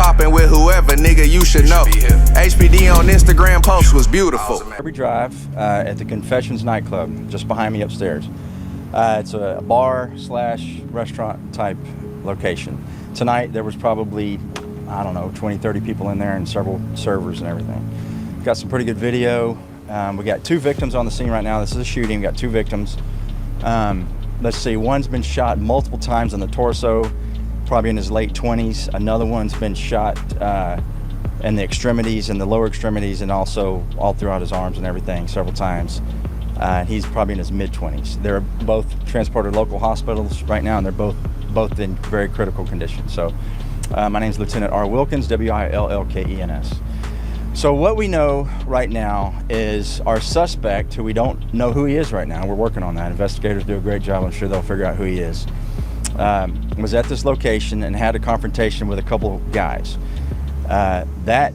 popping with whoever, nigga, you should know. HPD on Instagram post was beautiful. Every drive at the Confessions nightclub, just behind me upstairs. It's a bar / restaurant type location. Tonight there was probably, I don't know, 20, 30 people in there and several servers and everything. Got some pretty good video. We got 2 victims on the scene right now. This is a shooting. We got 2 victims. Let's see, one's been shot multiple times in the torso, probably in his late 20s. Another one's been shot in the extremities and the lower extremities, and also all throughout his arms and everything several times. He's probably in his mid-20s. They're both transported to local hospitals right now, and they're both in very critical condition. So my name is Lieutenant R. Wilkins, Willkens. So what we know right now is our suspect, who we don't know who he is right now. We're working on that. Investigators do a great job. I'm sure they'll figure out who he is. Was at this location and had a confrontation with a couple of guys. That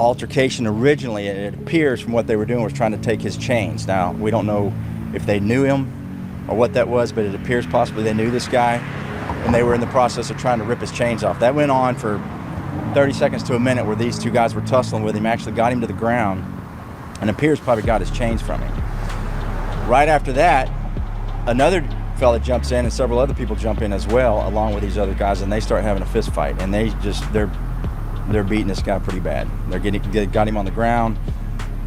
altercation originally, it appears from what they were doing, was trying to take his chains. Now, we don't know if they knew him or what that was, but it appears possibly they knew this guy, and they were in the process of trying to rip his chains off. That went on for 30 seconds to a minute, where these 2 guys were tussling with him, actually got him to the ground, and appears probably got his chains from him. Right after that, another fella jumps in, and several other people jump in as well, along with these other guys, and they start having a fist fight, and they're beating this guy pretty bad. They got him on the ground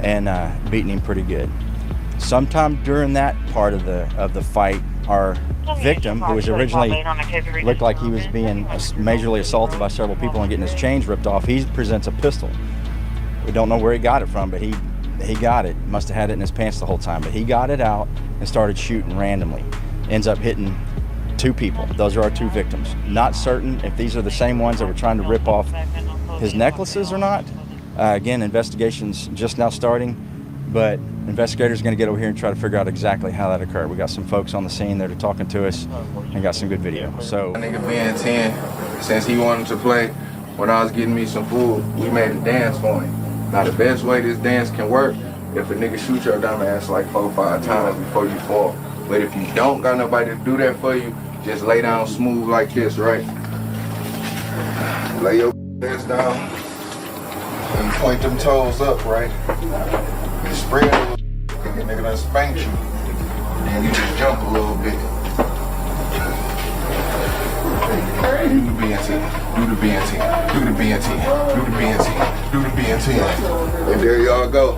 and beating him pretty good. Sometime during that part of the fight, our victim, who was originally looked like he was being majorly assaulted by several people and getting his chains ripped off, he presents a pistol. We don't know where he got it from, but he got it. Must have had it in his pants the whole time, but he got it out and started shooting randomly. Ends up hitting 2 people. Those are our 2 victims. Not certain if these are the same ones that were trying to rip off his necklaces or not. Again, investigation's just now starting, but investigators are going to get over here and try to figure out exactly how that occurred. We got some folks on the scene that are talking to us and got some good video. So, Nigga being 10, since he wanted to play, when I was getting me some food, we made a dance for him. Now the best way this dance can work, if a nigga shoot your dumb ass like 4 or 5 times before you fall. But if you don't got nobody to do that for you, just lay down smooth like this, right? Lay your ass down and point them toes up, right? You spread a little, and the nigga done spank you. And you just jump a little bit. Do the BNT, do the BNT, do the BNT, do the BNT, do the BNT. And there y'all go.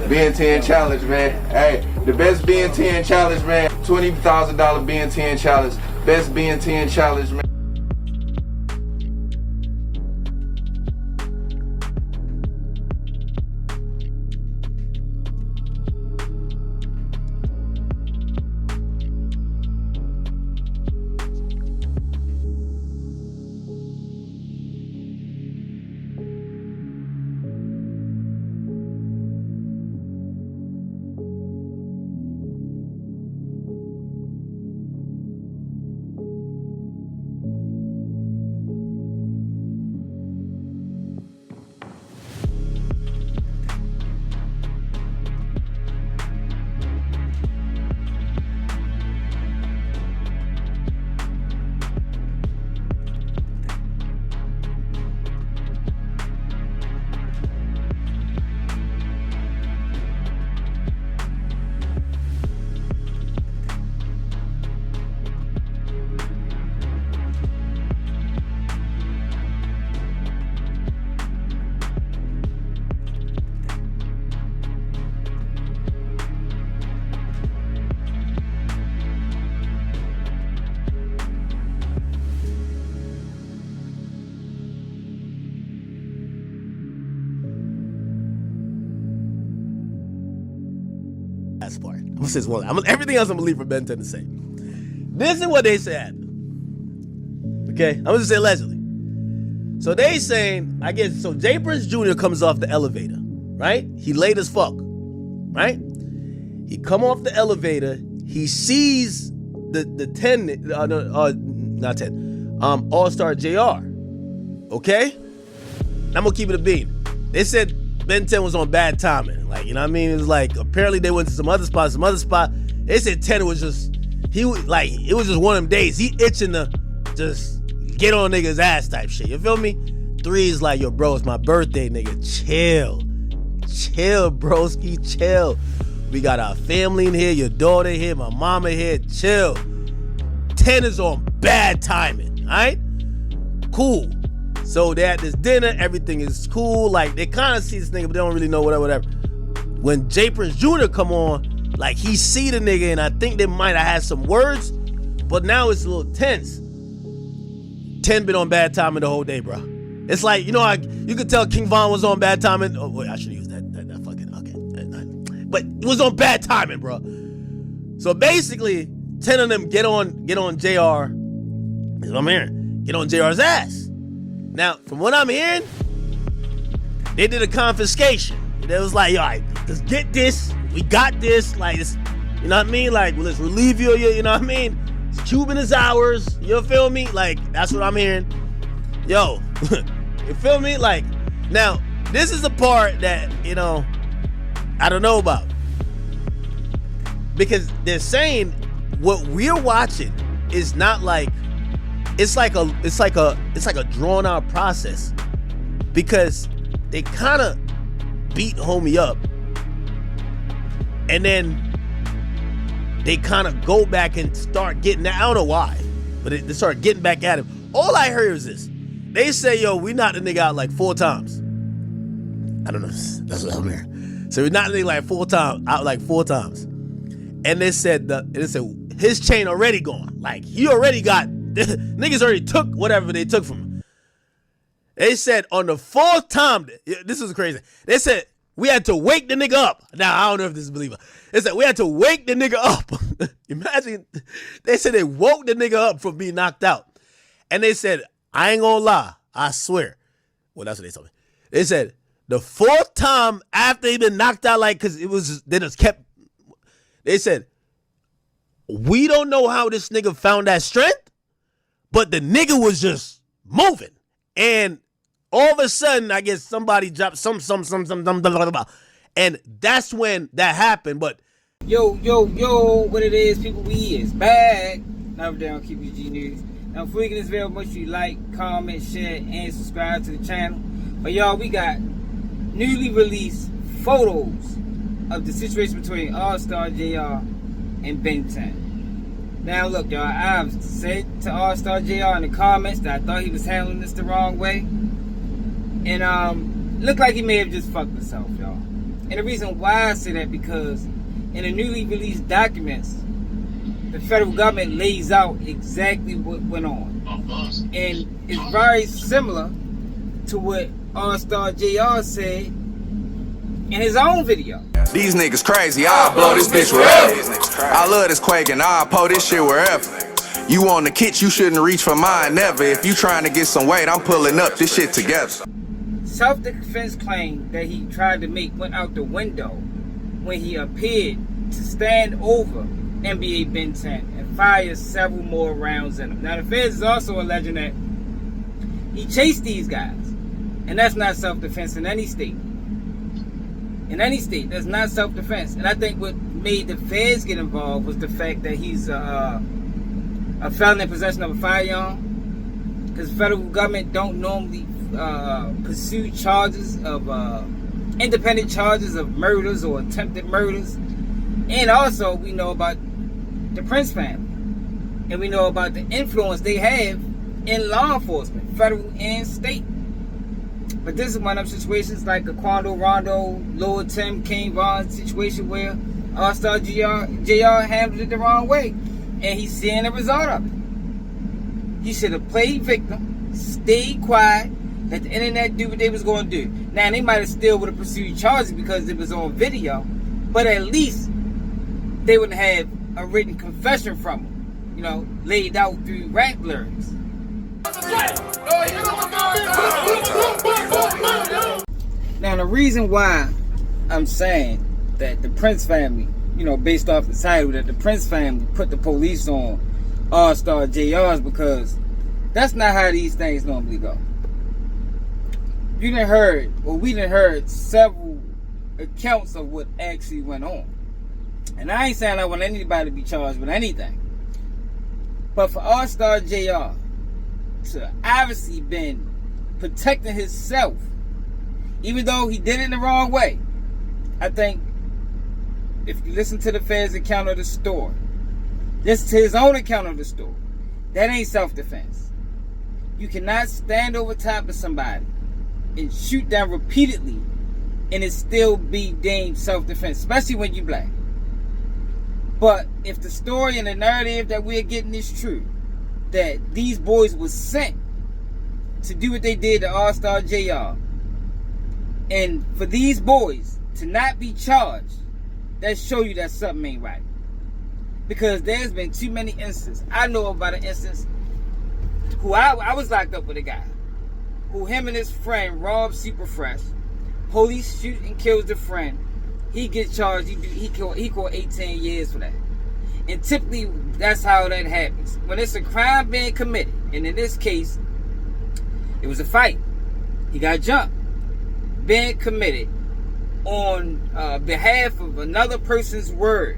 BN10 challenge, man. Hey, the best BN10 challenge, man. $20,000 BN10 challenge. Best BN10 challenge, man. Part. I'm gonna say one. Everything else I'm gonna leave for Ben 10 to say. This is what they said. Okay, I'm gonna just say allegedly. So they saying, I guess, so Jay Prince Jr. comes off the elevator, right? He late as fuck, right? He come off the elevator. He sees the 10, not 10, Allstar JR. Okay, I'm gonna keep it a bean. They said Ben 10 was on bad timing. Like, you know what I mean? It was like, apparently they went to some other spot. They said 10 was just, it was just one of them days. He itching to just get on niggas' ass type shit. You feel me? 3 is like, yo, bro, it's my birthday, nigga. Chill. Chill, broski, chill. We got our family in here, your daughter here, my mama here, chill. 10 is on bad timing, all right? Cool. So they at this dinner, everything is cool. Like, they kind of see this nigga, but they don't really know whatever. When J Prince Jr. come on, like, he see the nigga, and I think they might have had some words, but now it's a little tense. 10 been on bad timing the whole day, bro. It's like, you know, you could tell King Von was on bad timing. Oh, wait, I should use that fucking, okay. But it was on bad timing, bro. So basically, 10 of them get on JR. That's what I'm hearing. Get on JR's ass. Now, from what I'm hearing, they did a confiscation. It was like, all right, let's get this. We got this. Like, it's, you know what I mean? Like, well, let's relieve you, you know what I mean? It's Cuban is ours. You feel me? Like, that's what I'm hearing. Yo, you feel me? Like, now, this is the part that, you know, I don't know about. Because they're saying what we're watching is not like, it's like a drawn out process. Because they kind of beat homie up, and then they kind of go back and start getting, I don't know why, but they start getting back at him. All I heard is this. They say, yo, we knocked the nigga out like 4 times. I don't know. That's what I'm hearing. So we knocked the nigga like 4 times. And they said his chain already gone. Like, he already got, niggas already took whatever they took from him. They said on the 4th time, this is crazy. They said we had to wake the nigga up. Now, I don't know if this is believer. They said we had to wake the nigga up. Imagine, they said they woke the nigga up from being knocked out. And they said, I ain't gonna lie, I swear. Well, that's what they told me. They said the 4th time after he been knocked out, like, cause it was, they just kept, they said, we don't know how this nigga found that strength, but the nigga was just moving. And all of a sudden, I guess somebody dropped some, blah, blah, blah. And that's when that happened. But yo, what it is, people, we is back. Never down, keep UG News. Now, before we get this video, make sure you like, comment, share, and subscribe to the channel. But y'all, we got newly released photos of the situation between Allstar JR and Ben 10. Now, look, y'all, I've said to Allstar JR in the comments that I thought he was handling this the wrong way. And looked like he may have just fucked himself, y'all. And the reason why I say that, because in the newly released documents, the federal government lays out exactly what went on. And it's very similar to what Allstar JR said in his own video. These niggas crazy, I'll blow this bitch wherever. I love this Quake and I'll pull this shit wherever. You on the kit, you shouldn't reach for mine, never. If you trying to get some weight, I'm pulling up this shit together. Self-defense claim that he tried to make went out the window when he appeared to stand over NBA Ben 10 and fire several more rounds in him. Now, the feds is also alleging that he chased these guys, and that's not self-defense in any state. In any state, that's not self-defense. And I think what made the feds get involved was the fact that he's a felon in possession of a firearm, because the federal government don't normally pursue charges of independent charges of murders or attempted murders. And also, we know about the Prince family, and we know about the influence they have in law enforcement, federal and state. But this is one of them situations like a Quando Rondo, Lord Tim, King Von situation where Allstar JR handled it the wrong way, and he's seeing the result of it. He should have played victim, stayed quiet, let the internet do what they was going to do. Now, they might have still would have pursued charges because it was on video, but at least they would have a written confession from him, you know, laid out through rap lyrics. Now, the reason why I'm saying that the Prince family, you know, based off the title, that the Prince family put the police on Allstar JR is because that's not how these things normally go. You done heard, or we done heard several accounts of what actually went on. And I ain't saying I want anybody to be charged with anything. But for Allstar JR to obviously been protecting himself, even though he did it in the wrong way. I think if you listen to the Fed's account of the story, listen to his own account of the story, that ain't self-defense. You cannot stand over top of somebody and shoot them repeatedly and it still be deemed self-defense, especially when you black. But if the story and the narrative that we're getting is true, that these boys was sent to do what they did to Allstar JR, and for these boys to not be charged, that show you that something ain't right. Because there's been too many instances. I know about an instance who I was locked up with a guy who him and his friend robbed Super Fresh. Police shoot and kills the friend. He gets charged. He caught 18 years for that. And typically that's how that happens. When it's a crime being committed, and in this case, it was a fight. He got jumped. Being committed on behalf of another person's word.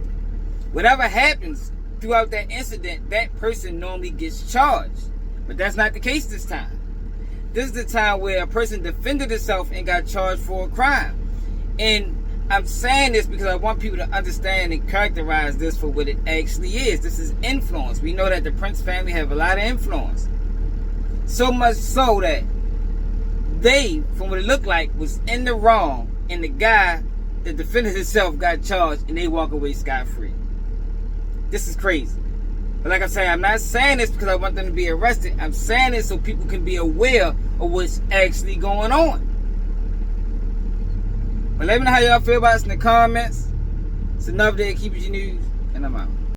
Whatever happens throughout that incident, that person normally gets charged. But that's not the case this time. This is the time where a person defended himself and got charged for a crime. And I'm saying this because I want people to understand and characterize this for what it actually is. This is influence. We know that the Prince family have a lot of influence. So much so that they, from what it looked like, was in the wrong, and the guy that defended himself got charged and they walk away scot-free. This is crazy. But like I say, I'm not saying this because I want them to be arrested. I'm saying this so people can be aware of what's actually going on. But let me know how y'all feel about this in the comments. It's another day of Keeping You News, and I'm out.